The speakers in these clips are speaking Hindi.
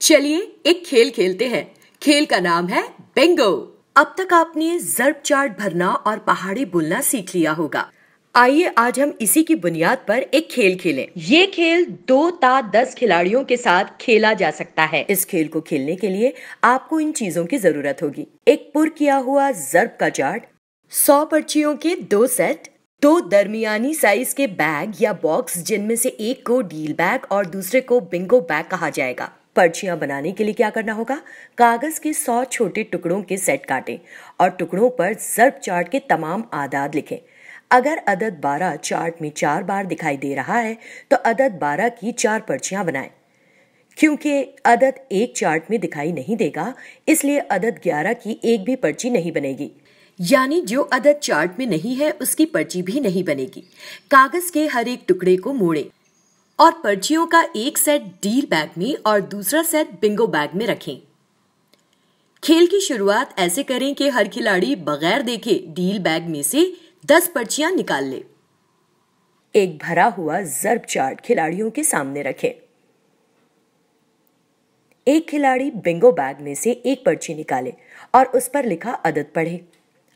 चलिए एक खेल खेलते हैं। खेल का नाम है बिंगो। अब तक आपने ज़र्ब चार्ट भरना और पहाड़ी बोलना सीख लिया होगा। आइए आज हम इसी की बुनियाद पर एक खेल खेलें। ये खेल 2 ता 10 खिलाड़ियों के साथ खेला जा सकता है। इस खेल को खेलने के लिए आपको इन चीजों की जरूरत होगी। एक पुर किया हुआ ज़र्ब का चार्ट, 100 पर्चियों के 2 सेट, 2 दरमियानी साइज के बैग या बॉक्स जिनमें से एक को डील बैग और दूसरे को बिंगो बैग कहा जाएगा। पर्चियां बनाने के लिए क्या करना होगा? कागज के 100 छोटे टुकड़ों के सेट काटें और टुकड़ों पर ज़र्ब चार्ट के तमाम आदाद लिखें। अगर अदद 12 चार्ट में 4 बार दिखाई दे रहा है तो अदद 12 की 4 पर्चियां बनाएं। क्योंकि अदद एक चार्ट में दिखाई नहीं देगा, इसलिए अदद 11 की एक भी पर्ची नहीं बनेगी। यानी जो अदद चार्ट में नहीं है उसकी पर्ची भी नहीं बनेगी। कागज के हर एक टुकड़े को मोड़ें और पर्चियों का एक सेट डील बैग में और दूसरा सेट बिंगो बैग में रखें। खेल की शुरुआत ऐसे करें कि हर खिलाड़ी बगैर देखे डील बैग में से 10 पर्चियां निकाल ले। एक भरा हुआ ज़र्ब चार्ट खिलाड़ियों के सामने रखें। एक खिलाड़ी बिंगो बैग में से एक पर्ची निकाले और उस पर लिखा अदद पढ़े।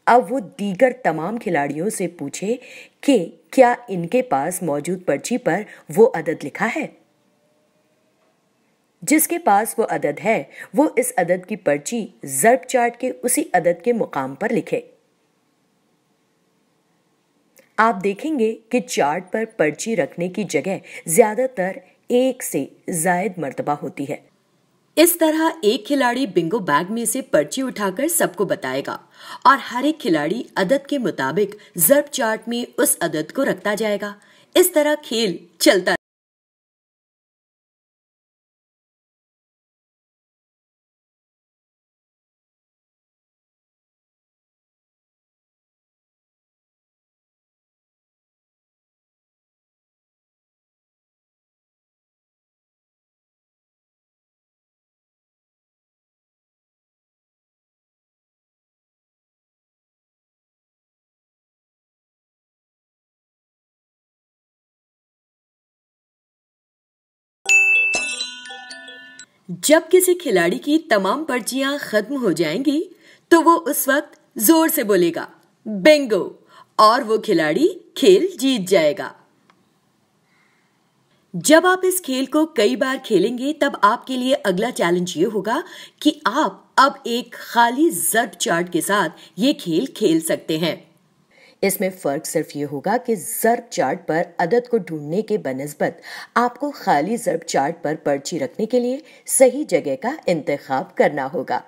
अब वो दीगर तमाम खिलाड़ियों से पूछे कि क्या इनके पास मौजूद पर्ची पर वो अदद लिखा है। जिसके पास वो अदद है वो इस अदद की पर्ची ज़र्ब चार्ट के उसी अदद के मुकाम पर लिखे। आप देखेंगे कि चार्ट पर पर्ची रखने की जगह ज्यादातर एक से जायद मर्तबा होती है। इस तरह एक खिलाड़ी बिंगो बैग में से पर्ची उठाकर सबको बताएगा और हर एक खिलाड़ी अदद के मुताबिक ज़र्ब चार्ट में उस अदद को रखता जाएगा। इस तरह खेल चलता। जब किसी खिलाड़ी की तमाम पर्चियां खत्म हो जाएंगी तो वो उस वक्त जोर से बोलेगा बिंगो और वो खिलाड़ी खेल जीत जाएगा। जब आप इस खेल को कई बार खेलेंगे तब आपके लिए अगला चैलेंज ये होगा कि आप अब एक खाली ज़र्ब चार्ट के साथ ये खेल खेल सकते हैं। इसमें फर्क सिर्फ ये होगा कि ज़र्ब चार्ट पर अदद को ढूंढने के बनिस्बत आपको खाली ज़र्ब चार्ट पर पर्ची रखने के लिए सही जगह का इंतखाब करना होगा।